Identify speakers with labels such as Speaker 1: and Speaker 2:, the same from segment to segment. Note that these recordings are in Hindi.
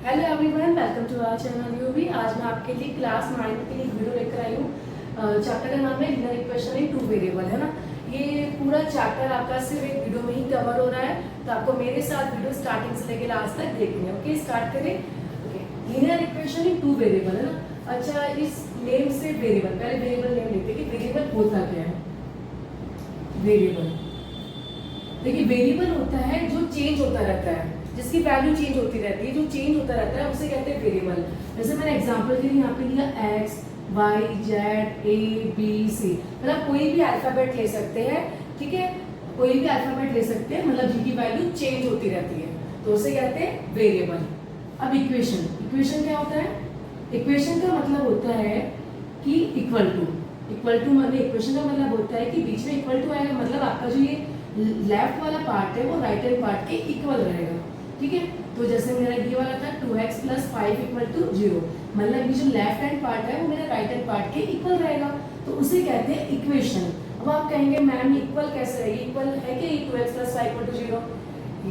Speaker 1: Hello everyone, welcome to our channel UV. आज मैं आपके लिए क्लास 9 के लिए वीडियो लेकर आई हूँ। चैप्टर का नाम है linear equation in two variable, है ना। ये पूरा चैप्टर आपका सिर्फ एक वीडियो में ही कवर हो रहा है, तो आपको मेरे साथ वीडियो स्टार्टिंग से लेकर लास्ट तक देखनी है। ओके, स्टार्ट करें। Okay, linear equation in two variable, है ना। अच्छा, इस नेम से वेरिएबल, पहले वेरिएबल नेम लेते हैं कि वेरिएबल होता क्या है। वेरिएबल, देखिए वेरिएबल होता है जो चेंज होता रहता है, जिसकी वैल्यू चेंज होती रहती है, जो चेंज होता रहता है उसे कहते हैं वेरिएबल। जैसे मैंने एग्जांपल के लिए यहाँ पे लिया x, y, z, a, b, c, मतलब कोई भी अल्फाबेट ले सकते हैं, ठीक है। कोई भी अल्फाबेट ले सकते हैं, मतलब जिनकी वैल्यू चेंज होती रहती है, तो उसे कहते हैं वेरिएबल। अब इक्वेशन, इक्वेशन क्या होता है? इक्वेशन का मतलब होता है कि इक्वल टू मतलब इक्वेशन का मतलब होता है कि बीच में इक्वल टू आएगा, मतलब आपका जो ये लेफ्ट वाला पार्ट है वो राइट हैंड पार्ट के इक्वल रहेगा, ठीक है। तो जैसे मेरा ये वाला था 2x + 5 = 0, मतलब ये जो लेफ्ट हैंड पार्ट है वो मेरा राइट हैंड पार्ट के इक्वल रहेगा, तो उसे कहते हैं इक्वेशन। अब आप कहेंगे मैम इक्वल कैसे रहेगी? इक्वल है कि 2x + 5 = 0?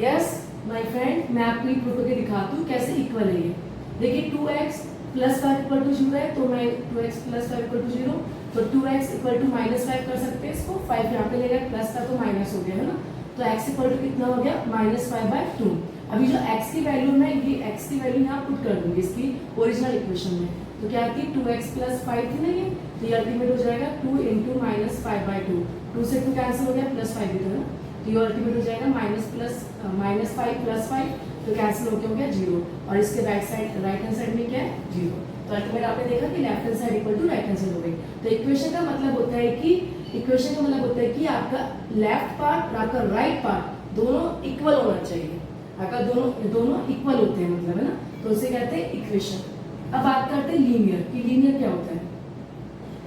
Speaker 1: यस माय फ्रेंड, मैं आपको एक प्रूफ करके दिखाती हूँ कैसे इक्वल है ये। देखिए 2x + 5 = 0 है, तो मैं 2x + 5 = 0, तो 2x = -5 कर सकते हैं इसको। 5 यहाँ पे लेगा, प्लस था तो माइनस हो गया, है ना। तो x = कितना हो गया? -5/2। अभी जो x की वैल्यू है, ये x की वैल्यू यहाँ पुट कर दूंगी इसकी ओरिजिनल इक्वेशन में। तो क्या आती है? 2x + 5 थी ना ये, तो ये अल्टीमेट हो जाएगा 2 × -5/2। 2 से 2 कैंसिल हो गया, +5 भी था ना, तो ये अल्टीमेट हो जाएगा -5 + 5, तो कैंसिल हो गया 0। और इसके राइट हैंड साइड में क्या है? 0। तो अल्टीमेट आपने देखा कि left hand side equal to right hand side हो गई। तो इक्वेशन का मतलब होता है कि आपका लेफ्ट पार्ट और आपका राइट पार्ट दोनों इक्वल होना चाहिए। अगर दोनों इक्वल होते हैं, मतलब, है ना, तो उसे कहते हैं इक्वेशन। अब बात करते हैं लीनियर कि लीनियर क्या होता है।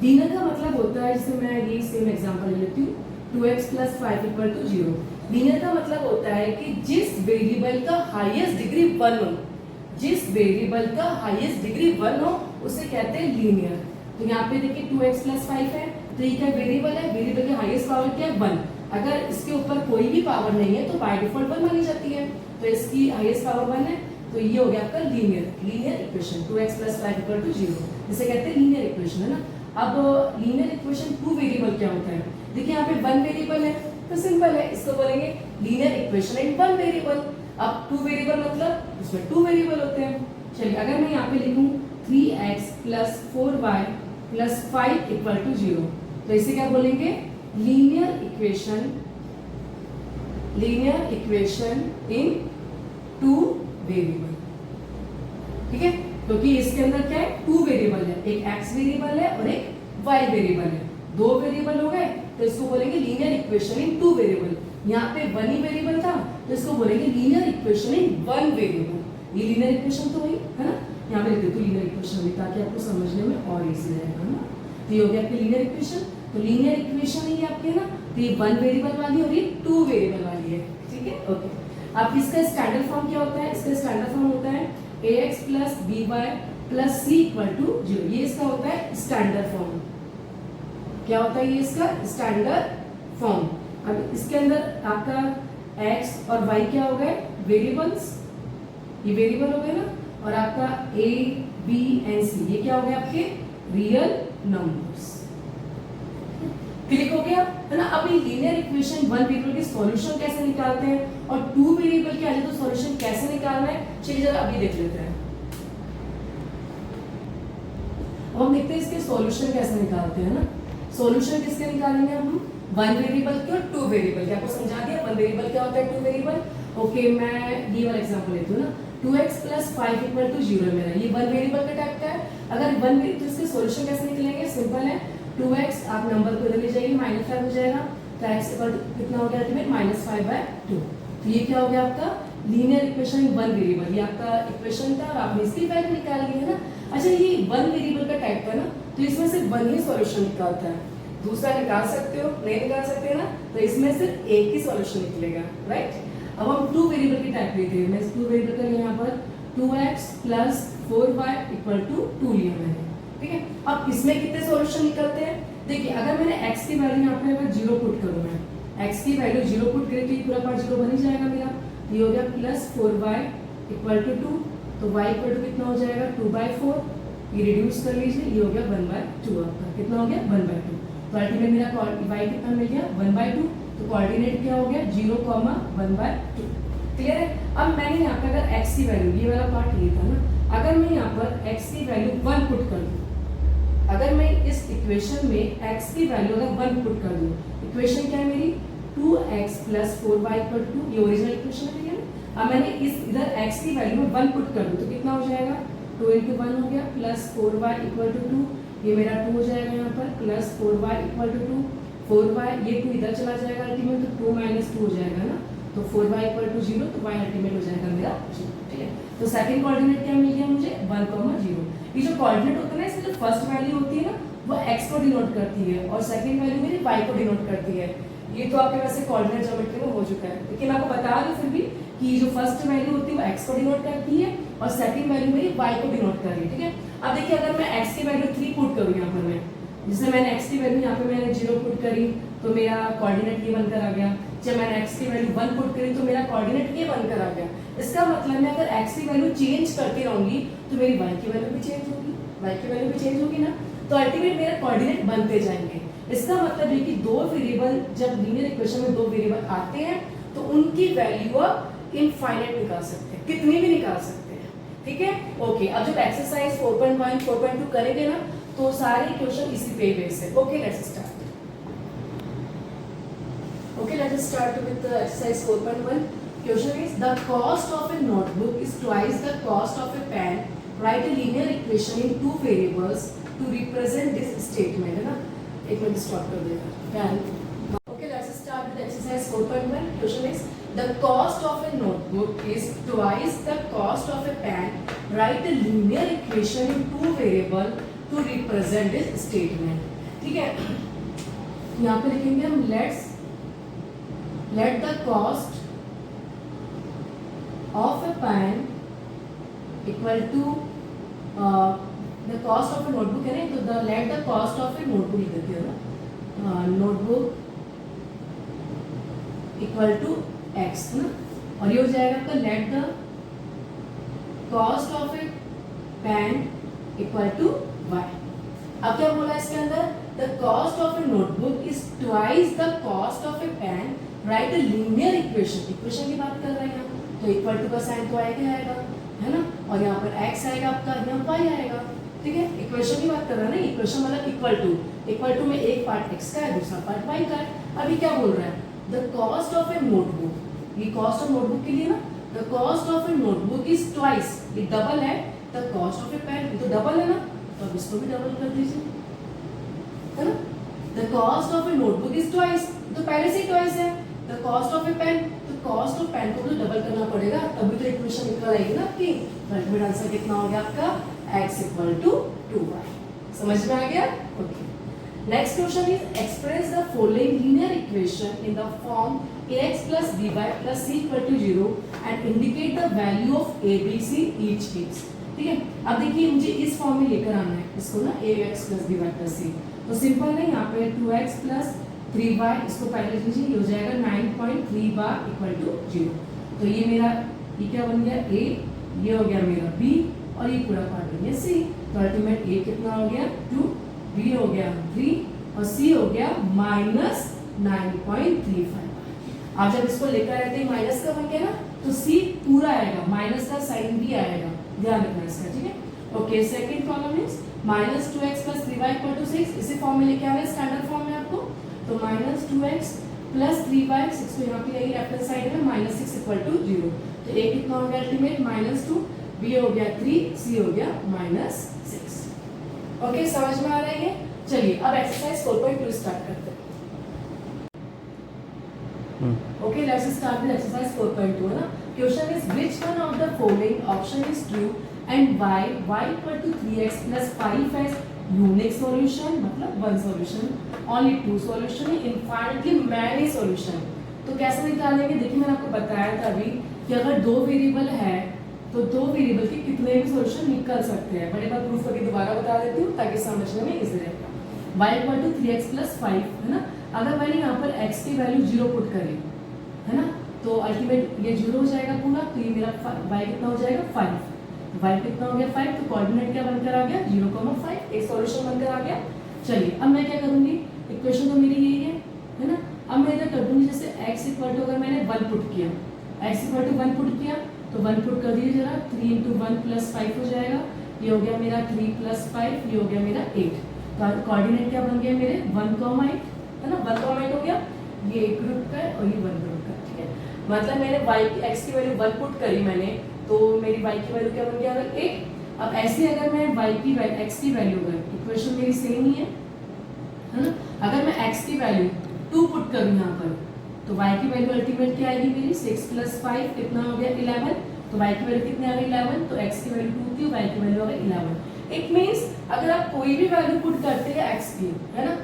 Speaker 1: लीनियर का मतलब होता है, जैसे मैं ये सेम एग्जांपल ले लेती हूँ, 2x + 5 = 0। लीनियर का मतलब होता है कि जिस वेरिएबल का हाईएस्ट डिग्री 1 हो, जिस वेरिएबल का हाईएस्ट डिग्री 1 हो उसे कहते हैं लीनियर। तो यहाँ पे देखिए 2x + 5 है, तो ये क्या वेरिएबल है? वेरिएबल की हाईएस्ट पावर क्या है? 1। अगर इसके ऊपर कोई भी पावर नहीं है तो बाय डिफॉल्ट 1 मानी जाती है, तो इसकी हाईएस्ट पावर 1 है, तो ये हो गया आपका लीनियर इक्वेशन। 2x + 5 = 0, इसे कहते हैं लीनियर इक्वेशन, है ना। अब लीनियर इक्वेशन टू वेरिएबल क्या होता है? देखिए यहाँ पे 1 वेरिएबल है, तो सिंपल है, इसको बोलेंगे लीनियर इक्वेशन इन 1 वेरिएबल। अब 2 वेरिएबल मतलब उसमें 2 वेरिएबल होते हैं। चलिए अगर मैं यहाँ पे लिखूं 3x + 4y + 5 = 0, तो इसे क्या बोलेंगे? लीनियर इक्वेशन इन 2 वेरिएबल, ठीक है। क्योंकि इसके अंदर क्या है? 2 वेरिएबल है, एक x वेरिएबल है और एक y वेरिएबल है। 2 वेरिएबल हो गए, तो इसको बोलेंगे लीनियर इक्वेशन इन 2 वेरिएबल। यहाँ पे 1 ही वेरिएबल था, तो इसको बोलेंगे लीनियर इक्वेशन इन 1 वेरिएबल। ये लीनियर इक्वेशन तो हुई, है ना। यहाँ पे लिख देती हूँ लीनियर इक्वेशन भी, ताकि आपको समझने में और इजी रहेगा, है ना। तो ये हो गया आपकी लीनियर इक्वेशन। तो लीनियर इक्वेशन ही आपके ना, तो ये 1 वेरिएबल वाली और ये 2 वेरिएबल वाली है, ठीक है। ओके, अब इसका स्टैंडर्ड फॉर्म क्या होता है? इसका स्टैंडर्ड फॉर्म होता है ax + by + c = 0। ये इसका होता है स्टैंडर्ड फॉर्म। क्या होता है ये इसका स्टैंडर्ड फॉर्म? अब इसके अंदर आपका x और y क्या हो गए? वेरिएबल्स, ये वेरिएबल हो गए ना, और आपका a, b and c ये क्या हो गए? आपके रियल नंबर्स। क्लिक हो गया, है ना। अब ये लीनियर इक्वेशन 1 वेरिएबल की सॉल्यूशन कैसे निकालते हैं और 2 वेरिएबल के आ जाए तो सॉल्यूशन कैसे निकालना है, चलिए जरा अभी देख लेते हैं। अब हम देखते हैं इसके सॉल्यूशन कैसे निकालते हैं ना। सॉल्यूशन किसके निकालेंगे हम? 1 वेरिएबल के और 2 वेरिएबल के। आपको समझा दिया 1 वेरिएबल क्या होता है, 2 वेरिएबल। ओके, मैं ये वाला एग्जांपल लेती हूँ ना, 2x + 5 = 0 है मेरा, ये 1 वेरिएबल का टाइप का है। अगर 1 वेरिएबल, तो इसके सॉल्यूशन कैसे निकलेंगे? सिंपल है, 2x आप नंबर को इधर ले जाइए, -5 हो जाएगा, तो x कितना हो गया अल्टीमेट? -5/2। तो ये क्या हो गया आपका लीनियर इक्वेशन 1 वेरिएबल। ये आपका इक्वेशन था और आपने इसकी वैल्यू निकाल ली, है ना। अच्छा, ये 1 वेरिएबल का टाइप का ना, तो इसमें सिर्फ 1 ही सॉल्यूशन निकालता है, दूसरा निकाल सकते हो नहीं निकाल सकते ना, तो इसमें सिर्फ एक ही सॉल्यूशन निकलेगा, राइट। अब हम 2 वेरिएबल की टाइप लेते हैं। मैं 2 वेरिएबल का यहाँ पर 2x + 4y = 2 लिया मैंने, ठीक है। अब इसमें कितने सॉल्यूशन निकलते हैं? देखिए अगर मैंने x की वैल्यू यहाँ पे अगर 0 पुट करूँ, मैं x की वैल्यू 0 पुट करी तो ये पूरा पार्ट 0 बन ही जाएगा मेरा। ये हो गया +4y = 2। तो y इक्वल टू कितना हो जाएगा 2/4, ये रिड्यूस कर लीजिए, ये हो गया 1/2 आपका, कितना हो गया 1/2। तो अल्टीमेट मेरा y कितना मिल गया 1/2, तो कोऑर्डिनेट क्या हो गया 0,1/2। क्लियर है। अब मैंने यहाँ पे अगर x की वैल्यू, ये वाला पार्ट ये था ना, अगर मैं यहाँ पर x की वैल्यू 1 पुट कर दूँ, अगर मैं इस इक्वेशन में x की वैल्यू अगर 1 पुट कर दूँ, इक्वेशन क्या है मेरी 2x + 4y = 2, ये ओरिजिनल इक्वेशन है, ठीक है ना। अब मैंने इस इधर x की वैल्यू में 1 पुट कर दूँ तो कितना हो जाएगा 2 × 1 हो गया प्लस 4y = 2, ये मेरा 2 हो जाएगा यहाँ पर, प्लस 4y = 2, 4y ये 2 इधर चला जाएगा अल्टीमेट, तो 2 - 2 हो जाएगा ना, तो 4y = 0, तो y अल्टीमेट हो जाएगा मेरा 0, ठीक है। तो सेकंड कोऑर्डिनेट क्या मिल गया मुझे 1,0। ये जो कोऑर्डिनेट होता है ना, इसमें जो फर्स्ट वैल्यू होती है ना वो x को डिनोट करती है और सेकंड वैल्यू मेरी y को डिनोट करती है। ये तो आपके वैसे कोऑर्डिनेट ज्योमेट्री में हो चुका है, लेकिन आपको बता दूं फिर भी कि जो फर्स्ट वैल्यू होती है वो x को डिनोट करती है और सेकंड वैल्यू मेरी y को डिनोट कर रही है, ठीक है। अब देखिए अगर मैं x की वैल्यू 3 पुट करूं यहाँ पर, मैं जिससे मैंने x की वैल्यू यहाँ पे मैंने 0 पुट करी तो मेरा कोऑर्डिनेट ये बनकर आ गया। जब मैंने x की वैल्यू 1 पुट करी तो मेरा कोऑर्डिनेट ये बनकर आ गया। इसका मतलब मैं अगर x की वैल्यू चेंज करती रहूंगी तो मेरी y की वैल्यू भी चेंज होगी, y की वैल्यू भी चेंज होगी ना, तो अल्टीमेट मेरा कोऑर्डिनेट बनते जाएंगे। इसका मतलब है कि दो वेरिएबल, जब लीनियर इक्वेशन में दो वेरिएबल आते हैं तो उनकी वैल्यू आप इनफाइनाइट निकाल सकते हैं, कितनी भी निकाल सकते हैं, ठीक है। ओके, अब जब एक्सरसाइज 4.1 4.2 करेंगे ना तो सारे क्वेश्चन इसी पे बेस है। Okay, let's start. Okay, let us start with the exercise 4.1. Question is the cost of a notebook is twice the cost of a pen. Write a linear equation in two variables to represent this statement. है ना, एक मिनट स्टॉप कर देगा pen. Okay, let's start with exercise 4.1. Question is the cost of a notebook is twice the cost of a pen. Write a linear equation in two variable to represent this statement. ठीक है, यहाँ पे लिखेंगे हम let the cost of a pen equal to the cost of a notebook है ना, तो the let the cost of a notebook लिख देते हो ना, notebook equal to x है ना, और ये हो जाएगा आपका let the cost of a pen equal to y। अब क्या बोला इसके अंदर, the cost of a notebook is twice the cost of a pen. Right linear equation की बात कर रहे हैं हम, तो इक्वल टू का साइन तो आएगा है ना, और यहाँ पर x आएगा आपका, यहाँ y आएगा, ठीक है। इक्वेशन की बात कर रहे हैं ना, इक्वेशन मतलब इक्वल टू में एक पार्ट x का है दूसरा पार्ट y का है। अभी क्या बोल रहा है, the cost of a notebook, ये कॉस्ट ऑफ नोटबुक के लिए ना, the cost of a notebook is twice, ये डबल है the cost of a pen, तो डबल है ना, तो अब इसको भी डबल कर दीजिए, है ना। The cost of a notebook is twice, तो पहले से ट्वाइस है। The cost of a pen, तो कॉस्ट ऑफ पेन को तो डबल करना पड़ेगा, तभी तो इक्वेशन निकल आएगी ना आपकी। अल्टीमेट आंसर कितना हो गया आपका x = 2y। समझ में आ गया? Okay, next question is express the following linear equation in the form ax + by + c = 0 and indicate the value of a b c each case. ठीक है, अब देखिए मुझे इस फॉर्म में लेकर आना है इसको ना, ax + by + c, तो सिंपल है, यहाँ पे 2x + 3y, इसको पहले लीजिए, ये हो जाएगा 9.3 बार = 0। तो ये मेरा ये क्या बन गया a, ये हो गया मेरा b और ये पूरा पार्ट बन गया c। तो अल्टीमेट a कितना हो गया 2, b हो गया 3 और c हो गया -9.35। आप जब इसको लेकर आते हैं माइनस का बन गया ना, तो c पूरा आएगा, माइनस का साइन भी आएगा, ध्यान रखना इसका, ठीक है। Okay, second column is -2x + 3y = 6, इसी फॉर्म में लेके आ रहे हैं, स्टैंडर्ड फॉर्म में आपको। तो -2x + 3y, 6 को यहाँ पे यही लेफ्ट हैंड साइड में, -6 = 0। तो a कितना हो गया अल्टीमेट -2, b हो गया 3, c हो गया -6। ओके, समझ में आ रही है? चलिए अब एक्सरसाइज 4.2 स्टार्ट करते हैं। Okay, let's start with exercise 4.2 ना। Question is which one of the following option is true and y = 3x + 5 as unique solution, मतलब one solution, only two solution, infinitely many solution. तो कैसे निकालेंगे, देखिए मैंने आपको बताया था अभी कि अगर दो वेरिएबल है तो दो वेरिएबल के कितने भी सॉल्यूशन निकल सकते हैं। बड़े बार प्रूफ करके दोबारा बता देती हूँ ताकि समझने में इजी रहेगा। y = 3x + 5 है ना, अगर मैंने यहाँ पर x की वैल्यू 0 पुट करी है ना, तो अल्टीमेट ये 0 हो जाएगा पूरा, तो ये मेरा y कितना हो जाएगा 5। तो y कितना हो गया 5, तो कोऑर्डिनेट क्या बनकर आ गया 0,5, एक सॉल्यूशन बनकर आ गया। चलिए अब मैं क्या करूंगी, इक्वेशन तो मेरी यही है ना। अब मैं इधर कर दूंगी जैसे x इक्वल टू, अगर मैंने 1 पुट किया, x इक्वल टू 1 पुट किया तो 1 पुट कर दीजिए जरा, 3 इंटू 1 प्लस 5 हो जाएगा, ये हो गया मेरा 3 प्लस 5, ये हो गया मेरा 8। तो कोऑर्डिनेट क्या बन गया मेरे 1,8 है ना, 1,8 हो गया, ये एक ग्रुप का है और ये 1 ग्रुप का, ठीक है। मतलब मैंने y की x की वैल्यू 1 पुट करी मैंने, तो मेरी y की वैल्यू क्या बन गया अगर 8। अब ऐसे अगर मैं y की x की वैल्यू, अगर इक्वेशन मेरी सेम ही है ना, अगर मैं x की वैल्यू 2 पुट करूं यहाँ पर, तो y की वैल्यू अल्टीमेट क्या आएगी मेरी 6 प्लस 5 कितना हो गया 11, तो y की वैल्यू कितनी आ गई 11, तो x की वैल्यू 2 थी, y की वैल्यू आ गई 11। इट मींस अगर आप कोई भी वैल्यू पुट करते हैं x की, है ना,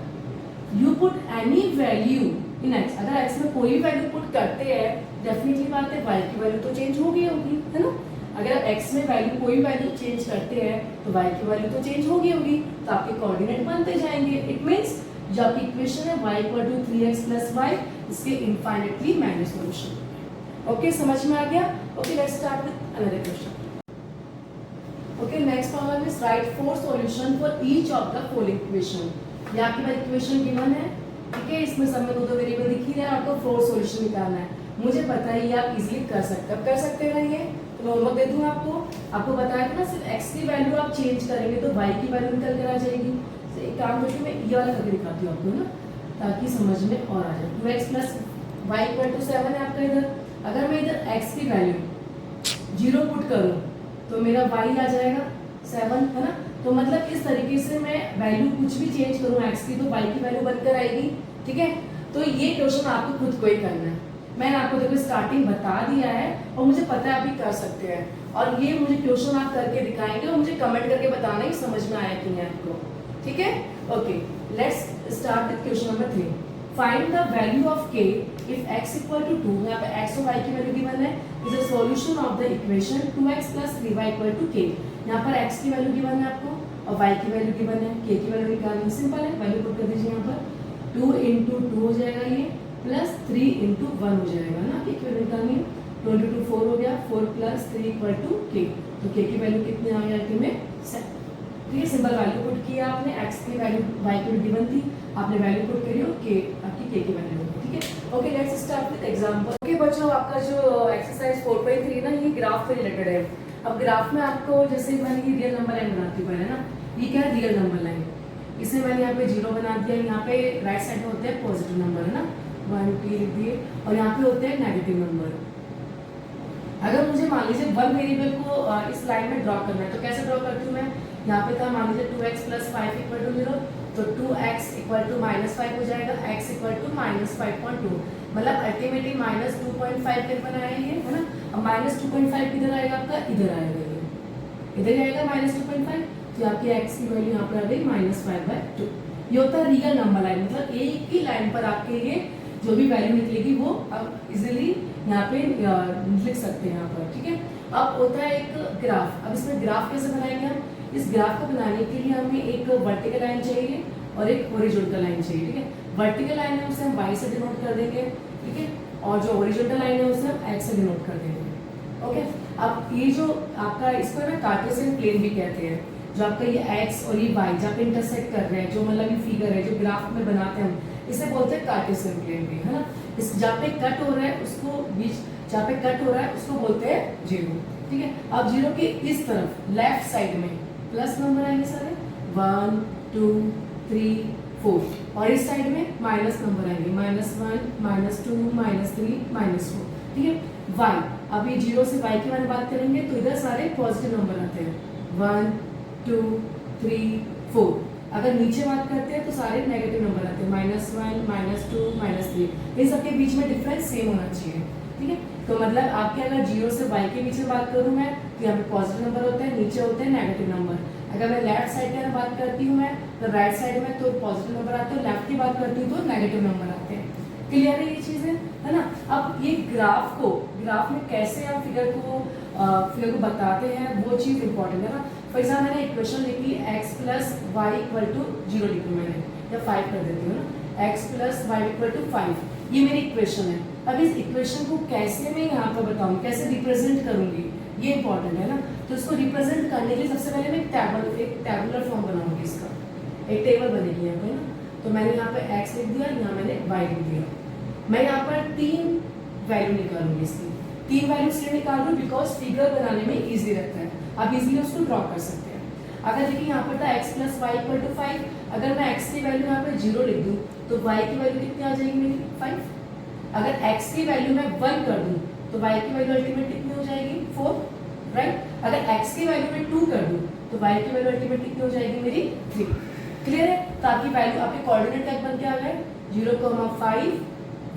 Speaker 1: you put any value in x, अगर x में कोई भी वैल्यू पुट करते हैं डेफिनेटली बात है y की वैल्यू तो चेंज होगी है ना। अगर आप x में वैल्यू कोई वैल्यू चेंज करते हैं तो y की वैल्यू तो चेंज होगी, तो आपके कोऑर्डिनेट बनते जाएंगे। इट मींस जो आपकी इक्वेशन है y equal to 3x plus y, इसके इनफाइनाइटली मैग्नेट सॉल्यूशन। ओके, समझ में आ गया। Okay, let's start with another question. Okay, next problem is write 4 solution for each of the following equation. ये आपके पास इक्वेशन गिवन है, ठीक है, इसमें सब में दो वेरिएबल दिख ही रहा है, आपको 4 सॉल्यूशन निकालना है। मुझे पता है ये आप इजीली कर सकते हैं, अब कर सकते हैं ये, तो होमवर्क दे दूं आपको बताया था ना, सिर्फ x की वैल्यू आप चेंज करेंगे तो y की वैल्यू निकल कर आ जाएगी। तो एक काम करके मैं ये वाला करके दिखाती हूँ आपको ना, ताकि समझ में और आ जाए। 2x plus y equal to 7 है आपका इधर, अगर मैं इधर x की वैल्यू 0 पुट करूँ तो मेरा y आ जाएगा 7, है ना। तो मतलब इस तरीके से मैं वैल्यू कुछ भी चेंज करूँ x की तो y की वैल्यू बनकर आएगी, ठीक है। तो ये क्वेश्चन आपको खुद को ही करना है, मैंने आपको देखो स्टार्टिंग बता दिया है और मुझे पता है आप भी कर सकते हैं, और ये मुझे क्वेश्चन आप करके दिखाएंगे और मुझे कमेंट करके बताना ही समझ में आया कि नहीं आपको, ठीक है। Okay, let's start with question number 3। Find the value of k if x equal to 2, यहाँ पे x और y की वैल्यू गिवन है, is a solution of the equation 2x plus 3y equal to k। यहाँ पर x की वैल्यू गिवन है आपको और y की वैल्यू गिवन है, k की वैल्यू निकालनी सिंपल है, वैल्यू पुट कर दीजिए यहाँ पर, 2 इंटू 2 हो जाएगा ये, प्लस 3 इंटू 1 हो जाएगा ना, k की वैल्यू निकालनी है, 2 इंटू 2 4 हो गया, 4 प्लस 3 इक्वल टू k, तो k की वैल्यू कितनी आ गई अल्टीमेट 7, ठीक है। सिंपल वैल्यू पुट किया आपने, x की वैल्यू y की गिवन थी, आपने वैल्यू पुट करी और k आपकी k की वैल्यू होगी, ठीक है। Okay, let's start with example. Okay बच्चों, आपका जो एक्सरसाइज 4.3 ना, ये ग्राफ से रिलेटेड है। अब ग्राफ में आपको जैसे मैंने ये रियल नंबर लाइन बनाती हूँ पहले ना, ये क्या है रियल नंबर लाइन, इसे मैंने यहाँ पे 0 बना दिया, यहाँ पे राइट साइड में होते हैं पॉजिटिव नंबर, है ना, 1 2 लिख दिए, और यहाँ पे होते हैं नेगेटिव नंबर। अगर मुझे मान लीजिए 1 वेरिएबल को इस लाइन में ड्रॉ करना है तो कैसे ड्रॉ करती हूँ मैं, यहाँ पे था मान लीजिए 2x प्लस 5 इक्वल टू 0, तो 2x इक्वल टू माइनस 5 हो जाएगा, x इक्वल टू माइनस 5.2, मतलब अल्टीमेटली माइनस 2.5 के बनाया ये, है ना। अब माइनस 2.5 किधर आएगा आपका, इधर आएगा, ये इधर आएगा माइनस 2.5, तो आपकी x की वैल्यू यहाँ पर आ गई माइनस 5/2। ये होता है रियल नंबर लाइन, मतलब एक ही लाइन पर आपके ये जो भी वैल्यू निकलेगी वो आप इजीली यहाँ पे लिख सकते हैं यहाँ पर, ठीक है। अब होता है एक ग्राफ, अब इसमें ग्राफ कैसे बनाएंगे हम, इस ग्राफ को बनाने के लिए हमें एक वर्टिकल लाइन चाहिए और एक हॉरिजॉन्टल लाइन चाहिए, ठीक है। वर्टिकल लाइन है उसे हम y से डिनोट कर देंगे, ठीक है, और जो हॉरिजॉन्टल लाइन है उसे हम x से डिनोट कर देंगे, ओके। अब ये जो आपका इसको ना कार्टेशियन प्लेन भी कहते हैं, जो आपका ये x और ये y जहाँ पे इंटरसेक्ट कर रहे हैं, जो मतलब ये फिगर है जो ग्राफ में बनाते हैं हम, इसे बोलते हैं कार्टेशियन प्लेन भी, है ना। इस जहाँ पे कट हो रहा है उसको बीच, जहाँ पे कट हो रहा है उसको बोलते हैं 0, ठीक है। अब 0 के इस तरफ लेफ्ट साइड में प्लस नंबर आएंगे सारे, 1 2 3 4, और इस साइड में माइनस नंबर आएंगे, -1 -2 -3 -4, ठीक है। y, अब ये 0 से y की बारे में बात करेंगे तो इधर सारे पॉजिटिव नंबर आते हैं, 1 2 3 4। अगर नीचे बात करते हैं तो सारे नेगेटिव नंबर आते हैं, -1 -2 -3, इन सबके बीच में डिफरेंस सेम होना चाहिए, ठीक है। तो मतलब आपके अगर 0 से y के बीच में बात करूं मैं तो यहाँ पे पॉजिटिव नंबर होते हैं, नीचे होते हैं नेगेटिव नंबर। अगर मैं लेफ्ट साइड की बात करती हूँ मैं तो राइट साइड में तो पॉजिटिव नंबर आते हैं, लेफ्ट की बात करती हूँ तो नेगेटिव नंबर आते हैं। क्लियर है ये चीजें, है ना। अब ये ग्राफ में कैसे हम फिगर को बताते हैं वो चीज इंपॉर्टेंट है ना। फॉर एग्जाम्पल मैंने इक्वेशन लिखी x plus y equal to 0 लिखी मैंने, या 5 कर देती हूँ ना, x plus y equal to 5, ये मेरी इक्वेशन है। अब इस इक्वेशन को कैसे मैं यहाँ पर बताऊँ, कैसे रिप्रेजेंट करूंगी, ये इंपॉर्टेंट है ना। तो इसको रिप्रेजेंट करने के लिए सबसे पहले मैं एक टैबुलर फॉर्म बनाऊंगी इसका, एक टेबल बनेगी यहाँ पे ना। तो मैंने यहाँ पे x लिख दिया, यहाँ मैंने y लिख दिया। मैं यहाँ पर 3 वैल्यू निकालूंगी इसकी। 3 वैल्यू इसलिए निकाल रही हूँ बिकॉज फिगर बनाने में इजी रहता है, आप इजीली उसको ड्रॉ कर सकते हैं। अगर देखिए यहाँ पर था x + y = 5, अगर मैं x की वैल्यू यहाँ पे 0 लिख दूँ तो y की वैल्यू कितनी आ जाएगी मेरी 5। अगर x की वैल्यू मैं 1 कर दूँ तो y की वैल्यू अल्टीमेट कितनी हो जाएगी 4, राइट। अगर x की वैल्यू मैं 2 कर दूँ तो y की वैल्यू अल्टीमेट कितनी हो जाएगी मेरी 3। क्लियर है। तो आपकी वैल्यू, आपके कोऑर्डिनेट क्या बन के आ गए 0,5,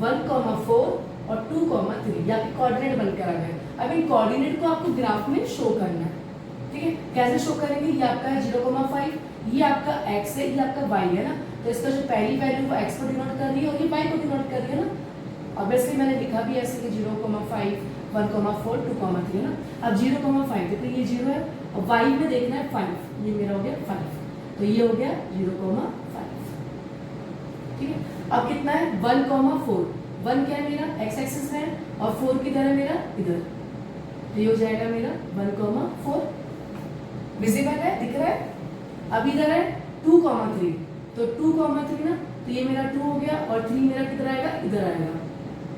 Speaker 1: 1,4 और 2,3, ये आपके कोऑर्डिनेट बनकर आ गए। अब इन कोऑर्डिनेट को आपको ग्राफ में शो करना है, ठीक है। कैसे शो करेंगे, ये आपका है 0,5, ये आपका x है, ये आपका y है ना। तो इसका जो पहली वैल्यू वो x को डिनोट कर रही है और ये y को डिनोट कर रही है ना। ऑब्वियसली मैंने लिखा भी ऐसे कि 0,5, 1,4, 2,3 है ना। अब 0,5 देखो ये 0 है और y में देखना है 5, ये मेरा हो गया 5, तो ये हो गया 0,5, ठीक है। अब कितना है 1,4, 1 क्या है मेरा x एक्सिस है और 4 किधर है मेरा इधर, तो ये हो जाएगा मेरा 1,4। विजिबल है, दिख रहा है। अब इधर है 2,3, तो 2,3 ना, तो ये मेरा 2 हो गया और 3 मेरा किधर आएगा इधर आएगा,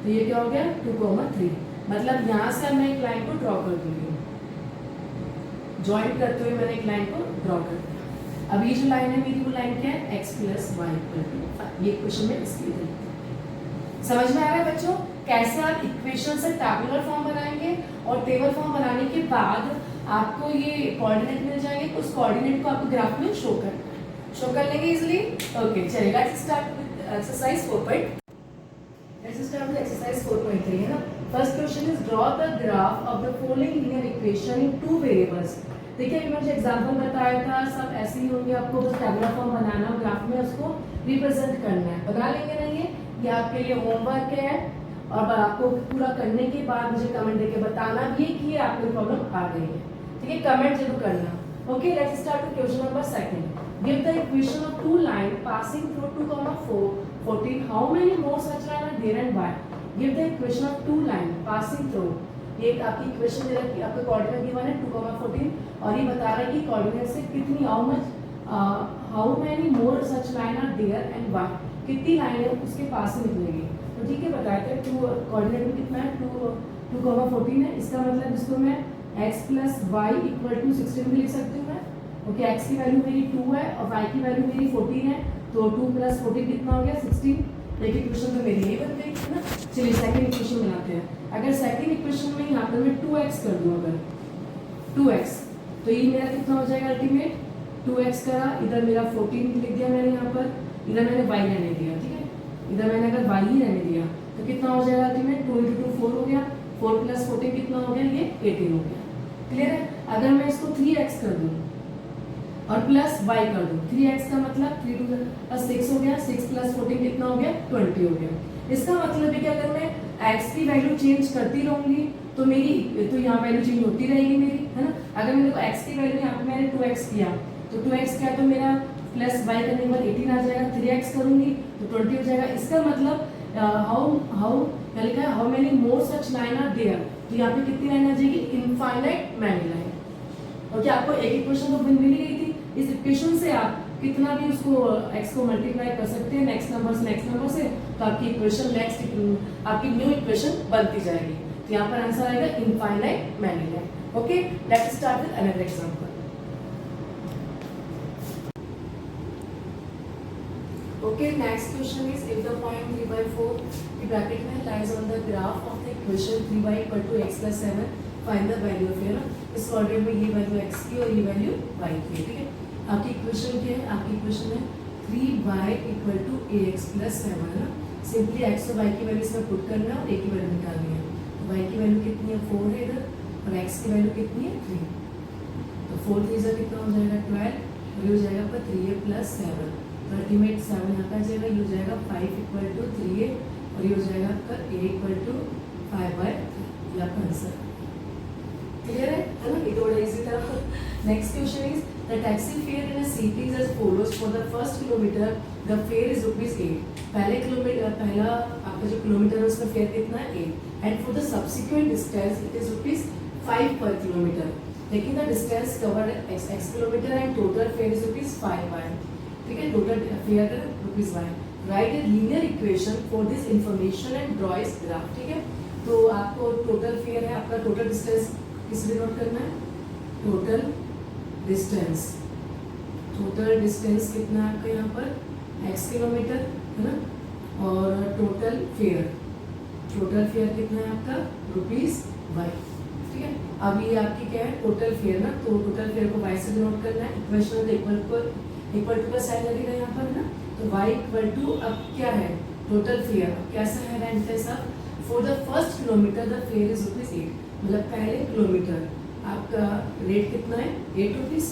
Speaker 1: तो ये क्या हो गया 2,3। मतलब यहाँ से मैं एक लाइन को ड्रॉ कर दूंगी, ज्वाइंट करते हुए मैंने एक लाइन को ड्रॉ कर दिया। अब ये जो लाइन है मेरी, वो लाइन क्या है x + y = 5। ये इक्वेशन में इसकी इधर समझ में आ रहा है बच्चों कैसे आप इक्वेशन से टैबुलर फॉर्म बनाएंगे और टेबल फॉर्म बनाने के बाद आपको ये कोऑर्डिनेट मिल जाएंगे। तो उस कोऑर्डिनेट को आपको ग्राफ में शो करना है, शो कर लेंगे इजीली। ओके चलिए, लेट्स स्टार्ट विद एक्सरसाइज 4.3 है ना। First question is draw the graph of the following linear equation in 2 variables. देखिए अभी मैंने एग्जांपल बताया था, सब ऐसे ही होंगे, आपको बस टैबुलर फॉर्म बनाना और ग्राफ में उसको रिप्रेजेंट करना है। बना लेंगे ना, ये आपके लिए होमवर्क है और आपको पूरा करने के बाद मुझे कमेंट देके बताना भी है कि आपको प्रॉब्लम आ गई है, ठीक है। कमेंट जरूर करना। Okay let's start with question number 2। Give the equation of 2 line passing through 2,4, 14 how many more such line are there and why. Give the equation of 2 line passing through, ये आपकी इक्वेशन दे रखी है, आपका कोऑर्डिनेट गिवन है 2,14 और ये बता रहा है कि कोऑर्डिनेट से कितनी how many more such line are there and why, कितनी लाइनें उसके पास से निकलेगी। तो ठीक है, बताया था 2 कोऑर्डिनेट में कितना है 2,14 है। इसका मतलब इसको मैं x + y = 16 भी लिख सकती हूँ मैं। ओके x की वैल्यू मेरी 2 है और y की वैल्यू मेरी 14 है, तो 2 + 14 कितना हो गया 16। एक इक्वेशन तो मेरी यही बन गई है ना। चलिए सेकंड इक्वेशन बनाते हैं। अगर सेकंड इक्वेशन में यहाँ पर मैं 2x कर दूँ, अगर 2x, तो ये मेरा कितना हो जाएगा अल्टीमेट 2x करा, इधर मेरा 14 लिख दिया मैंने, यहाँ पर इधर मैंने y रहने दिया, ठीक है। इधर मैंने अगर y ही रहने दिया तो कितना हो जाएगा अल्टीमेट 2 × 2 4 हो गया, 4 + 14 कितना हो गया, ये 18 हो गया। क्लियर है। अगर मैं इसको 3x कर दूं और प्लस y कर दूं, 3x का मतलब 3 + 6 हो गया, 6 + 14 कितना हो गया 20 हो गया। इसका मतलब है कि अगर मैं x की वैल्यू चेंज करती रहूंगी तो मेरी तो यहाँ वैल्यू चेंज होती रहेगी मेरी, है ना। अगर मैंने देखो x की वैल्यू यहाँ पे मैंने 2x किया, तो 2x किया तो मेरा प्लस y करने के बाद 18 आ जाएगा, 3x करूंगी तो 20 हो जाएगा। इसका मतलब हाउ क्या लिखा है, how many more such line are there, तो यहाँ पे कितनी लाइन आ जाएगी इनफाइनाइट मैनी लाइन। और क्या आपको एक इक्वेशन तो मिल ही गई थी, इस इक्वेशन से आप कितना भी उसको x को मल्टीप्लाई कर सकते हैं नेक्स्ट नंबर से, तो आपकी इक्वेशन नेक्स्ट आपकी न्यू इक्वेशन बनती जाएगी। तो यहाँ पर आंसर आएगा infinite many line. Okay let's start with another example. Okay, next question is if the point 3/4 की bracket में lies on the graph of the equation 3y = x + 7, find the value of, है ना। इस कोऑर्डिनेट में ये वैल्यू x की और ये वैल्यू y की है, ठीक है। आपकी इक्वेशन क्या है, आपकी इक्वेशन है 3y = ax + 7, है ना। सिंपली x और y की वैल्यू इसमें पुट करना है और a की वैल्यू निकालनी है। तो y की वैल्यू कितनी है 4 है इधर और x की वैल्यू कितनी है 3, तो 4 3 से कितना हो जाएगा 12 और ये हो जाएगा आपका 3a + 7, अल्टीमेट 7 यहाँ का जाएगा, ये हो जाएगा 5 = 3a और ये हो जाएगा आपका a = 5/3, ये आपका आंसर। क्लियर है ना, ये तो बड़ा इजी था। Next question is the taxi fare in a city is as follows. For the first kilometre the fare is ₹8। पहला आपका जो किलोमीटर है उसका फेयर कितना है 8, and for the subsequent distance it is 5 per kilometer. Taking the distance covered x kilometer and total fare is ₹5y. ठीक है, total fare ₹5y. Write a linear equation for this information and draw its graph. ठीक है, तो आपको टोटल फेयर है, आपका टोटल डिस्टेंस किस में नोट करना है, टोटल डिस्टेंस कितना है आपका यहाँ पर x किलोमीटर है ना, और टोटल फेयर कितना है आपका ₹y. ठीक है, अब ये आपकी क्या है टोटल फेयर ना, तो टोटल फेयर को y से डिनोट करना है. इक्वेशन इक्वल टू का साइन लगेगा यहाँ पर ना, तो y इक्वल टू अब क्या है टोटल फेयर. अब कैसा है रेंट साहब, for the first kilometre the fare is ₹8. मतलब पहले किलोमीटर आपका रेट कितना है ₹8.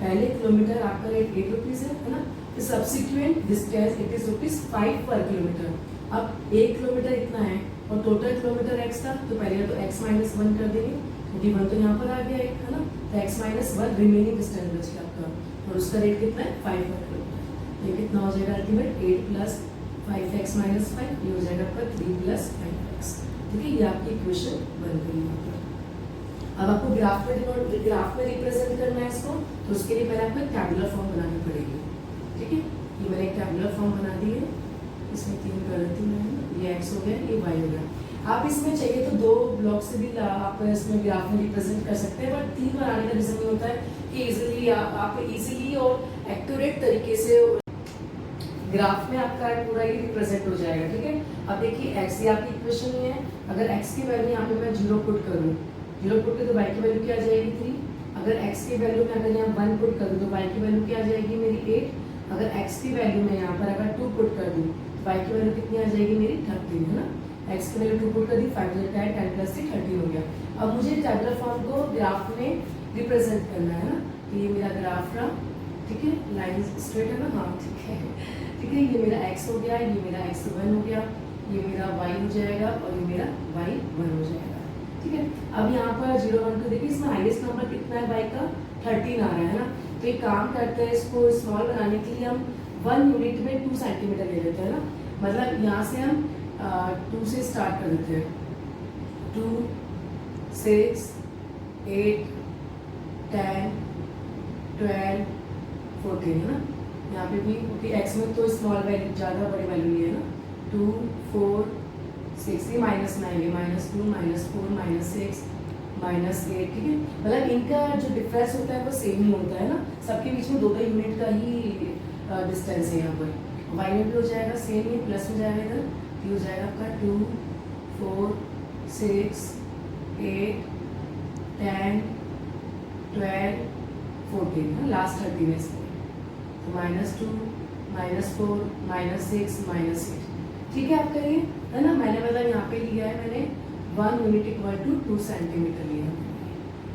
Speaker 1: पहले किलोमीटर आपका रेट ₹8 है ना. सब्सिक्वेंट डिस्टेंस इट इज ₹5 पर किलोमीटर. अब 1 किलोमीटर इतना है और टोटल किलोमीटर x था, तो पहले तो x - 1 कर देंगे क्योंकि 1 तो यहाँ पर आ गया एक है ना, तो x - 1 रिमेनिंग डिस्टेंस बच गया आपका, और उसका रेट कितना है 5 पर किलोमीटर. ये कितना हो जाएगा अल्टीमेट 8 + 5x - 5, ये हो जाएगा आपका 3 + 5x. ठीक है, ये आपकी इक्वेशन बन गई यहाँ पर. अब आपको ग्राफ में रिप्रेजेंट करना है इसको, तो उसके लिए पहले आपको टैबुलर फॉर्म बनानी पड़ेगी. ठीक है, ये मैंने एक टैबुलर फॉर्म बना दी है, इसमें 3 गलती में है, ये x हो गया, ये y हो गया. आप इसमें चाहिए तो 2 ब्लॉक से भी आप इसमें ग्राफ में रिप्रेजेंट कर सकते हैं, बट 3 बनाने का रीजन ये होता है कि इजीली आप इजीली और एक्यूरेट तरीके से ग्राफ में आपका पूरा ये रिप्रेजेंट हो जाएगा. ठीक है, अब देखिए x ये आपकी इक्वेशन में है, अगर x की वैल्यू यहाँ पे मैं 0 पुट करूँ, 0 पुट करूँ तो y की वैल्यू क्या आ जाएगी 3. अगर x की वैल्यू में अगर यहाँ 1 पुट करूँ तो y की वैल्यू क्या आ जाएगी मेरी 8. अगर x की वैल्यू में यहाँ पर अगर 2 पुट कर दूँ तो y की वैल्यू कितनी आ जाएगी मेरी 13 है ना. x की वैल्यू 2 पुट कर दी, 5 × 10 10 + 3 13 हो गया. अब मुझे टैबुलर फॉर्म को ग्राफ में रिप्रेजेंट करना है ना, तो ये मेरा ग्राफ रहा. ठीक है, लाइन स्ट्रेट है ना, हाँ ठीक है. ठीक है, ये मेरा x हो गया, ये मेरा x1 हो गया, ये मेरा y हो जाएगा और ये मेरा y1 हो जाएगा. ठीक है, अब यहाँ पर 0 1 2 देखिए, इसमें हाईएस्ट नंबर कितना है y का 13 आ रहा है ना. तो एक काम करते हैं, इसको स्मॉल बनाने के लिए हम 1 यूनिट में 2 सेंटीमीटर ले लेते हैं ना. मतलब यहाँ से हम 2 से स्टार्ट कर देते हैं, 2 6 8 10 12 14 है ना. यहाँ पे भी क्योंकि x में तो स्मॉल वैल्यू ज़्यादा बड़ी वैल्यू नहीं है ना. 2 4 6 ये -9 ये -2 -4 -6 -8. ठीक है, मतलब इनका जो डिफरेंस होता है वो सेम ही होता है ना, सबके बीच में 2-2 यूनिट का ही डिस्टेंस है. यहाँ पर y में भी हो जाएगा सेम ही, प्लस हो जाएगा इधर, ये हो जाएगा आपका 2 4 6 8 10 12 14 है, लास्ट 13 है इसमें, तो -2 -4 -6 -8. ठीक है, आपका ये है ना. मैंने मतलब यहाँ पे लिया है मैंने 1 यूनिट इक्वल टू 2 सेंटीमीटर लिया.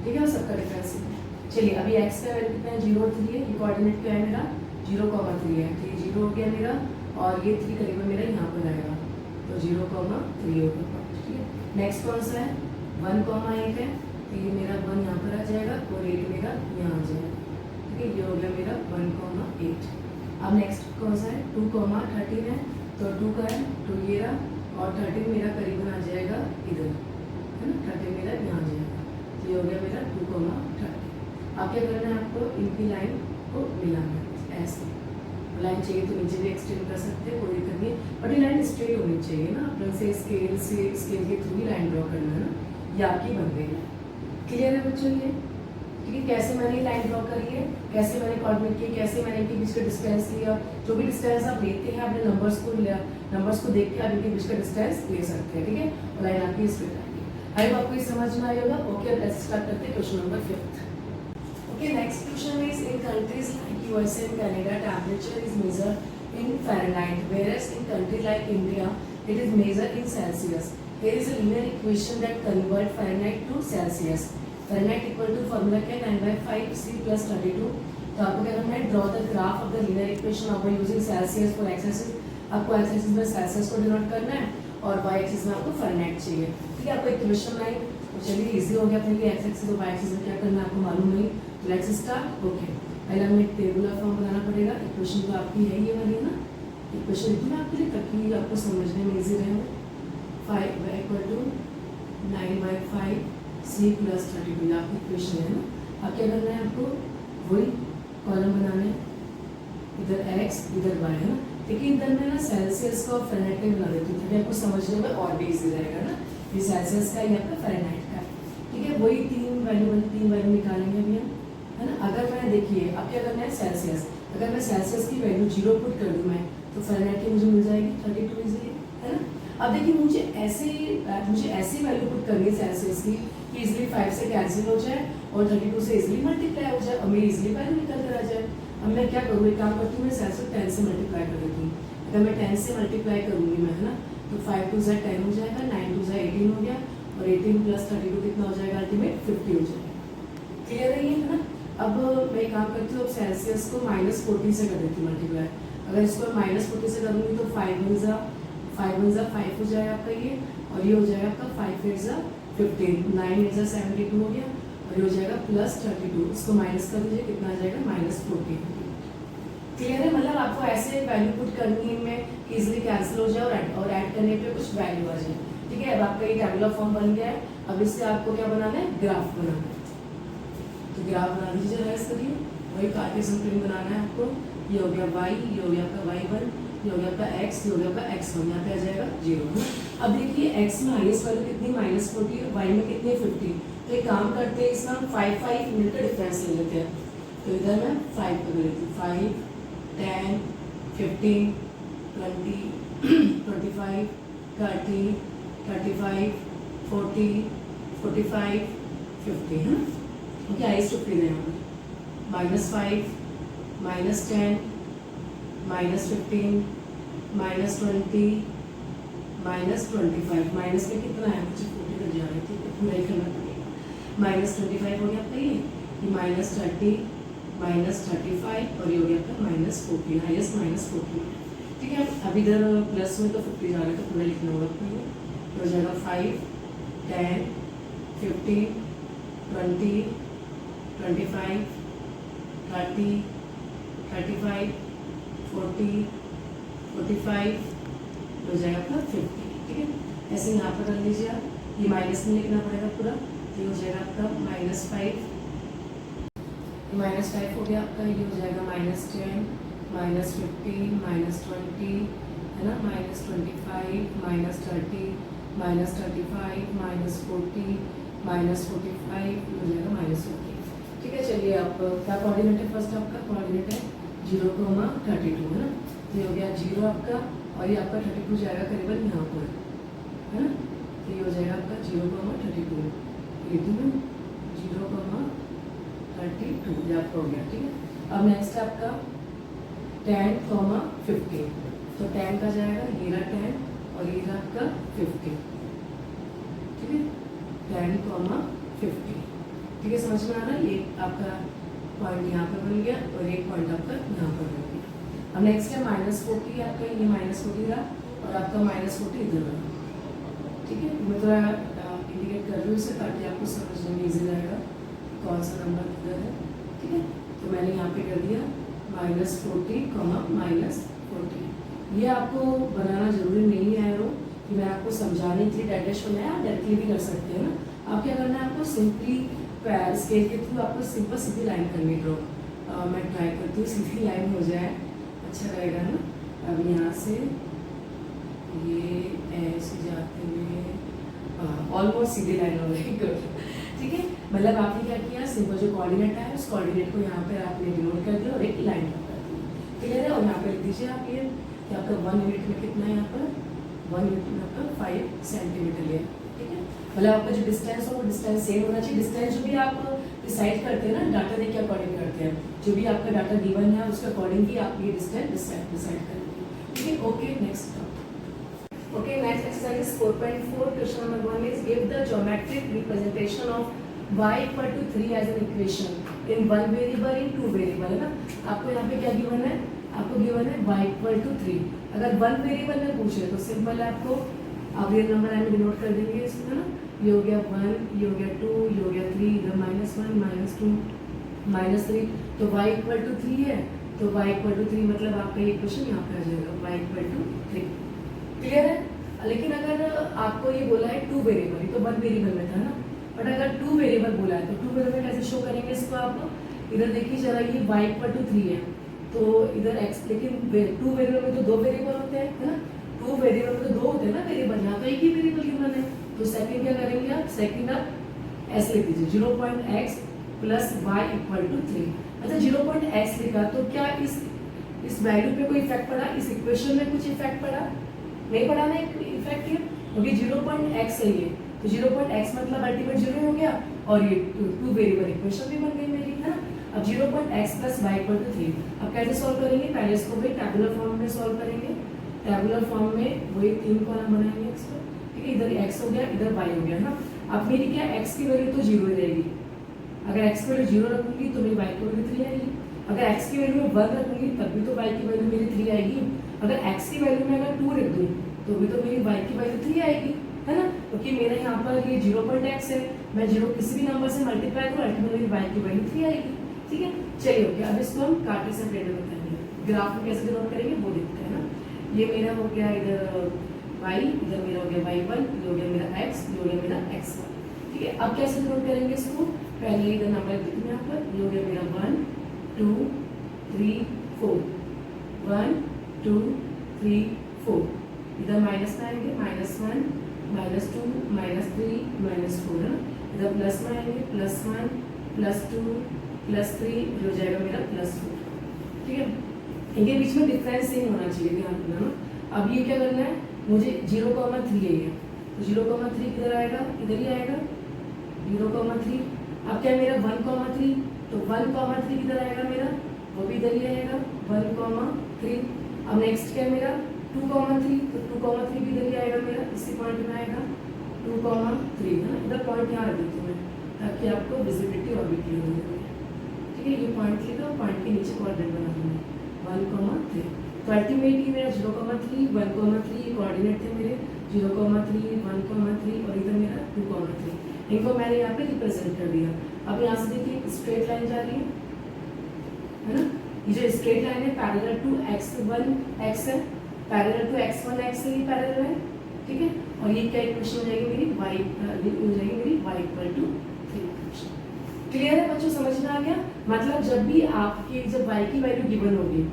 Speaker 1: ठीक है, और सबका डिफरेंस है. चलिए, अभी x का वैल्यू कितना है 0 और 3 है, ये कोऑर्डिनेट क्या है मेरा 0,3 है, तो ये 0 हो गया मेरा, और ये 3 करीबन मेरा यहाँ पर आएगा, तो 0,3 होगा. ठीक है, नेक्स्ट कौन सा है 1,8 है, तो ये मेरा 1 यहाँ पर आ जाएगा और 8 मेरा यहाँ आ जाएगा. ठीक है, ये हो गया मेरा 1,8. अब नेक्स्ट कौन सा है 2,13 है, तो 2 का है 2 ये रहा, और 13 मेरा करीबन आ जाएगा इधर है ना, 13 मेरा यहाँ आ जाएगा, तो ये हो गया मेरा 2,13. अब क्या करना है आपको, इनकी लाइन को मिलाना है. ऐसे लाइन चाहिए तो नीचे भी एक्सटेंड कर सकते हैं, कोई दिक्कत नहीं, बट ये लाइन स्ट्रेट होनी चाहिए ना. अपन से स्केल के थ्रू ही लाइन ड्रॉ करना है ना. ये आपकी बन गई है. क्लियर है बच्चों ये. ठीक है, कैसे मैंने ये लाइन ड्रॉ करी है, कैसे मैंने कोऑर्डिनेट किया, कैसे मैंने इनके बीच का डिस्टेंस लिया. जो भी डिस्टेंस आप लेते हैं अपने नंबर्स को देख के आप इनके बीच का डिस्टेंस ले सकते हैं. ठीक है, और लाइन आपकी स्ट्रेट आएगी. आई आपको ये समझ में आया होगा. ओके, अब लेट्स स्टार्ट करते हैं question number 5. Okay, next question is in countries like USA and Canada, temperature is measured in Fahrenheit, whereas in countries like India, it is measured in Celsius. Here is a linear equation that convert Fahrenheit to Celsius. Fahrenheit equal to formula क्या 9/5 C plus 32. तो आपको क्या करना है, draw the graph of the linear equation of using Celsius for x-axis. आपको x-axis में Celsius को डिनोट करना है और y-axis में आपको Fahrenheit चाहिए. ठीक है, आपको इक्वेशन लाइन चलिए इजी हो गया अपने लिए. x-axis और y-axis में क्या करना है आपको मालूम नहीं. Let's start. ओके, पहले हमें टेबुलर फॉर्म बनाना पड़ेगा. इक्वेशन तो आपकी है ये वाली ना, इक्वेशन लिखूँ आपके लिए ताकि आपको समझने में इजी रहे. 5 = 9/5 c प्लस 32 आपकी इक्वेशन है ना। अब क्या करना है आपको, वही कॉलम बनाना है, इधर x इधर y है ना। लेकिन इधर में ना सेल्सियस का और फ़ारेनहाइट का बना देती हूँ ताकि आपको समझने में और भी इजी रहेगा ना। ये सेल्सियस का, ये आपका फ़ारेनहाइट का, ठीक है। वही तीन वैल्यू निकालेंगे अभी हम, है ना। अगर मैं देखिए अब क्या करना है सेल्सियस, अगर मैं सेल्सियस की वैल्यू 0 पुट कर दूँ मैं, तो फ़ारेनहाइट की मुझे मिल जाएगी 32 इजीली, है ना। अब देखिए मुझे ऐसी वैल्यू पुट करनी है सेल्सियस की कि इजीली 5 से कैंसिल हो जाए और 32 से इजीली मल्टीप्लाई हो जाए और मेरी इजीली वैल्यू निकल कर आ जाए। अब मैं क्या करूँ, एक काम करती हूँ, मैं सेल्सियस 10 से मल्टीप्लाई कर देती हूँ। अगर मैं 10 से मल्टीप्लाई करूँगी मैं, है ना, तो 5 2 10 हो जाएगा, 9 2 18 हो गया और 18 प्लस 32 कितना हो जाएगा, अल्टीमेट 50 हो जाएगा। क्लियर है ये, है ना। अब मैं काम करती हूँ, अब सेल्सियस को -40 से कर देती हूँ मल्टीप्लाई। अगर इसको -40 से करूँगी तो 5 1 ज़ा 5 हो जाएगा आपका ये, और ये हो जाएगा आपका 5 8 ज़ा 15, 9 8 ज़ा 72 हो गया और ये हो जाएगा प्लस 32। इसको माइनस कर दीजिए, कितना आ जाएगा -14। क्लियर है, मतलब आपको ऐसे वैल्यू पुट करनी है में कि इजीली कैंसिल हो जाए और ऐड करने पे कुछ वैल्यू आ जाए, ठीक है। अब आपका ये टेबुलर फॉर्म बन गया है। अब इससे आपको क्या बनाना है, ग्राफ बनाना है। तो ग्राफ बना दीजिए, रेस करिए, वही कार्टेशियन प्लेन बनाना है आपको। ये हो गया y, ये हो गया आपका y1, ये हो गया आपका x, ये हो गया आपका x1, यहाँ पे आ जाएगा 0। अब देखिए x में हाईएस्ट वैल्यू कितनी -40 और y में कितनी 50। तो एक काम करते हैं, इसमें हम 5 मिनट का डिफरेंस ले लेते हैं। तो इधर मैं 5 कर लेती हूँ, 5 10 15 20 25 30 35 40 45 50, है ना। ओके, हाईएस्ट 50 है यहाँ पर। -5 -10 -15 -20 -25, माइनस में कितना है, मुझे 40 तक जाना है, ठीक है, पूरा ही करना पड़ेगा। -25 हो गया आपका ये -30 -35 और ये हो गया आपका -14, हाईएस्ट -14, ठीक है। अब इधर प्लस में तो 50 जा रहा है तो पूरा लिखना होगा आपको। ये हो जाएगा 5 10 15 20 25 30 35 40 45 हो जाएगा आपका 50, ठीक है। ऐसे यहाँ पर रख लीजिए आप, ये माइनस में लिखना पड़ेगा पूरा, ये हो जाएगा आपका -5 हो गया आपका, ये हो जाएगा -10 -15 -20, है ना, -25 -30 -35 -40 -45 हो जाएगा -50, ठीक है। चलिए आप क्या कोऑर्डिनेट है, फर्स्ट आपका कोऑर्डिनेट है 0,32, है ना। ये हो गया 0 आपका और ये आपका 32 जाएगा करीबन यहाँ पर, है ना। तो ये हो जाएगा आपका 0,32, ये 0,32 ये आपका हो गया, ठीक है। अब नेक्स्ट है आपका 10, 15, तो 10 का जाएगा, ये रहा 10 और ये रहा आपका 50, ठीक है, 10, 50, ठीक है। समझ में आ रहा है, ये आपका पॉइंट यहाँ पर बन गया और एक पॉइंट आपका यहाँ पर बन गया। अब नेक्स्ट है -40 आपका, ये -40 रहा और आपका -40 इधर रहा, ठीक है। मैं थोड़ा इंडिकेट कर रही हूँ इसे ताकि आपको समझने में ईजी रहेगा कौन सा नंबर किधर है, ठीक है। तो मैंने यहाँ पे कर दिया -40, -40। ये आपको बनाना जरूरी नहीं है एरो कि मैं आपको समझाने के लिए डैश बनाया, आप डायरेक्टली भी कर सकते हैं ना। आप क्या करना है, आपको सिंपली स्केल के थ्रू आपको सिंपल सीधी लाइन करनी ड्रॉ। मैं ट्राई करती हूँ सीधी लाइन हो जाए, अच्छा रहेगा ना। अब यहाँ से ये ऐसे जाते हुए ऑलमोस्ट सीधी लाइन हो गई, ठीक है। मतलब आपने क्या किया, सिंपल जो कोऑर्डिनेट है उस कोऑर्डिनेट को यहाँ पे आपने डिनोट कर दिया और एक लाइन कर दी, क्लियर है। और यहाँ पे लिख दीजिए आप ये कि आपका 1 यूनिट में कितना है, यहाँ पर 1 यूनिट में आपका 5 सेंटीमीटर लिया, ठीक है। मतलब आपका जो डिस्टेंस हो वो डिस्टेंस सेम होना चाहिए। डिस्टेंस जो भी आप डिसाइड करते हैं ना, डाटा देख के अकॉर्डिंग करते हैं, जो भी आपका डाटा गिवन है उसके अकॉर्डिंग ही आप ये डिस्टेंस डिसाइड करेंगे, ठीक है। Okay, next okay, next exercise is 4.4. Question number 1 is give the geometric representation of y equal to 3 as an equation in one variable in two variable, है ना। आपको यहाँ पे क्या गिवन है, आपको गिवन है y equal to 3। अगर वन वेरिएबल में पूछे तो सिंपल है, आपको आप रियल नंबर में डिनोट कर देंगे इसमें ना। ये हो गया 1, ये हो गया 2, ये हो गया 3, इधर -1 -2 -3, तो y equal to 3 है, तो y equal to 3 मतलब आपका ये क्वेश्चन यहाँ पे आ जाएगा y equal to 3, क्लियर है। लेकिन अगर आपको ये बोला है 2 वेरिएबल, तो 1 वेरिएबल में था ना, बट अगर टू वेरिएबल बोला है तो टू वेरिएबल कैसे शो करेंगे इसको आप? इधर देखिए जरा, ये y इक्वल टू 3 है तो इधर x, लेकिन टू वेरिएबल में तो दो वेरिएबल होते हैं, है ना? टू वेरिएबल में तो दो होते हैं ना वेरिएबल, यहाँ तो एक ही वेरिएबल गिवन है। तो सेकंड क्या करेंगे आप? सेकंड आप s लिख दीजिए, 0.x plus y equal to 3। अच्छा 0.x लिखा तो क्या इस वैल्यू पे कोई इफेक्ट पड़ा? इस इक्वेशन में कुछ इफेक्ट पड़ा? नहीं पड़ा ना इफेक्ट ये, क्योंकि 0.x है ये, तो 0.x मतलब अल्टीमेट 0 हो गया और ये टू वेरिएबल इक्वेशन भी बन गई मेरी, है ना? अब 0.x plus y equal to 3, अब कैसे सॉल्व करेंगे? पहले इसको वही टैबुलर फॉर्म में सॉल्व करेंगे। टैबुलर फॉर्म में वही 3 कॉलम बनाएंगे इसको, ठीक है? इधर x हो गया, इधर y हो गया ना। अब मेरी क्या x की वैल्यू तो 0 रहेगी, अगर x की वैल्यू 0 रखूंगी तो मेरी y की वैल्यू 3 आएगी, अगर x की वैल्यू में 1 रखूंगी तब भी तो y की वैल्यू मेरी 3 आएगी, अगर x की वैल्यू में अगर 2 रख दूं तो भी तो मेरी y की वैल्यू 3 आएगी, है ना? क्योंकि मेरा यहाँ पर ये 0.x है, मैं 0 किसी भी नंबर से मल्टीप्लाई करूँ अल्टीमेटली y की वैल्यू 3 आएगी, ठीक है? चलिए ओके, अब इसको हम कार्टेशियन प्लेन में बताएंगे, ग्राफ में कैसे डिनोट करेंगे वो देखते हैं ना। ये मेरा हो गया इधर y, इधर मेरा हो गया y1, ये हो गया मेरा x, ये हो गया मेरा x1, ठीक है? अब कैसे डिनोट करेंगे इसको? पहले इधर नंबर लिख दूं यहाँ पर, ये हो गया मेरा 1 2 3 4, 1 2 3 4, इधर माइनस में आएंगे, -1 -2 -3 -4, है ना? इधर प्लस में आएंगे, +1 +2 +3, हो जाएगा मेरा +4, ठीक है? इनके बीच में डिफरेंस सेम होना चाहिए, ध्यान रखना ना। अब ये क्या करना है मुझे, 0,3 है ये, तो 0,3 किधर आएगा? इधर ही आएगा 0,3। अब क्या मेरा 1,3, तो 1,3 किधर आएगा मेरा? वो भी इधर ही आएगा 1,3। अब नेक्स्ट क्या है मेरा 2,3, तो 2,3 भी इधर ही आएगा मेरा, इसी पॉइंट में आएगा 2,3, है ना? इधर पॉइंट यहाँ रख देती हूँ मैं ताकि आपको विजिबिलिटी और भी क्लियर हो जाए, ठीक है? ये पॉइंट लिखा, पॉइंट के नीचे कोऑर्डिनेट बना दूंगा 1,3, तो अल्टीमेटली मेरा 0,3 1,3 ये कोऑर्डिनेट थे मेरे, 0,3 1,3 और इधर मेरा 2,3, इनको मैंने यहाँ पे रिप्रेजेंट कर दिया। अब यहाँ से देखिए स्ट्रेट लाइन जा रही है ना? ये जो स्ट्रेट लाइन है पैरेलल टू x1 x है, पैरेलल टू x1 x से ये पैरेलल है, ठीक है? और ये क्या इक्वेशन हो जाएगी मेरी? y हो जाएगी मेरी y इक्वल टू 3। क्लियर है बच्चों, समझ में आ गया? मतलब जब भी आपकी जब y की वैल्यू गिवन होगी,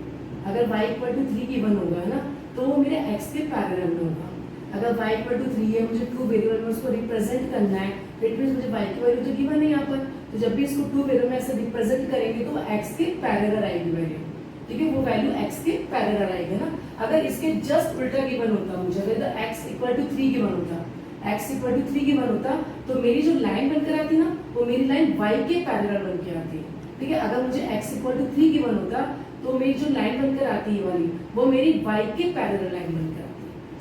Speaker 1: अगर y इक्वल टू 3 गिवन होगा, है ना, तो वो मेरे x के पैरेलल में होगा। अगर y इक्वल टू 3 है, मुझे टू वेरिएबल में उसको रिप्रेजेंट करना है, इट मींस मुझे y की वैल्यू तो गिवन है यहाँ पर, तो जब भी इसको टू वेरिएबल में ऐसे रिप्रेजेंट करेंगे तो वो x के पैरेलल आएगी वैल्यू, ठीक है? वो वैल्यू x के पैरेलल आएगी ना। अगर इसके जस्ट उल्टा गिवन होता मुझे, अगर x इक्वल टू 3 गिवन होता, x इक्वल टू 3 गिवन होता तो मेरी जो लाइन बनकर आती ना, वो मेरी लाइन y के पैरेलल बन के आती, ठीक है? अगर मुझे x इक्वल टू 3 गिवन होता तो मेरी जो लाइन बनकर आती है वाली, वो मेरी y के पैरेलल लाइन बनकर आती।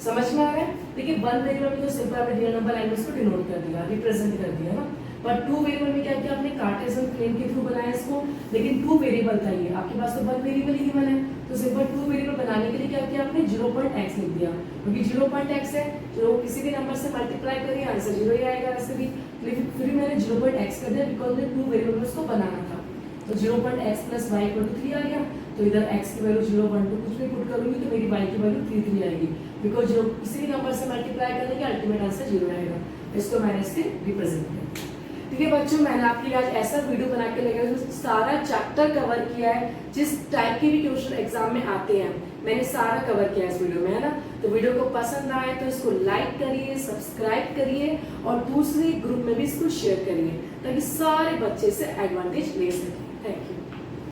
Speaker 1: समझ में आ रहा है? देखिए वन वेरिएबल में तो सिंपल आपने रियल नंबर लाइन को डिनोट कर दिया, रिप्रेजेंट कर दिया ना, पर टू वेरिएबल में क्या किया आपने? कार्टेशियन प्लेन के थ्रू बनाया इसको, लेकिन टू वेरिएबल था ये, आपके पास तो वन वेरिएबल ही गिवन है, तो सिंपल टू वेरिएबल बनाने के लिए क्या किया आपने? 0.x लिख दिया, क्योंकि 0.x है, जो किसी भी नंबर से मल्टीप्लाई करिए आंसर 0 ही आएगा वैसे भी, लेकिन फिर मैंने 0.x कर दिया बिकॉज मुझे टू वेरिएबल में उसको बनाना था। तो 0.x plus y equal to 3 आ गया, तो इधर x की वैल्यू 0 1 2 कुछ भी पुट करूंगी तो मेरी y की वैल्यू 3 3 आएगी, बिकॉज जो किसी भी नंबर से मल्टीप्लाई करने के अल्टीमेट आंसर 0 आएगा। इसको मैंने इससे रिप्रेजेंट किया। ठीक है बच्चों, मैंने आपके लिए आज ऐसा वीडियो बना के लेकर सारा चैप्टर कवर किया है, जिस टाइप के भी क्वेश्चन एग्जाम में आते हैं मैंने सारा कवर किया है इस वीडियो में, है ना। तो वीडियो को पसंद आए तो इसको लाइक करिए, सब्सक्राइब करिए और दूसरे ग्रुप में भी इसको शेयर करिए ताकि सारे बच्चे से एडवांटेज ले सकें।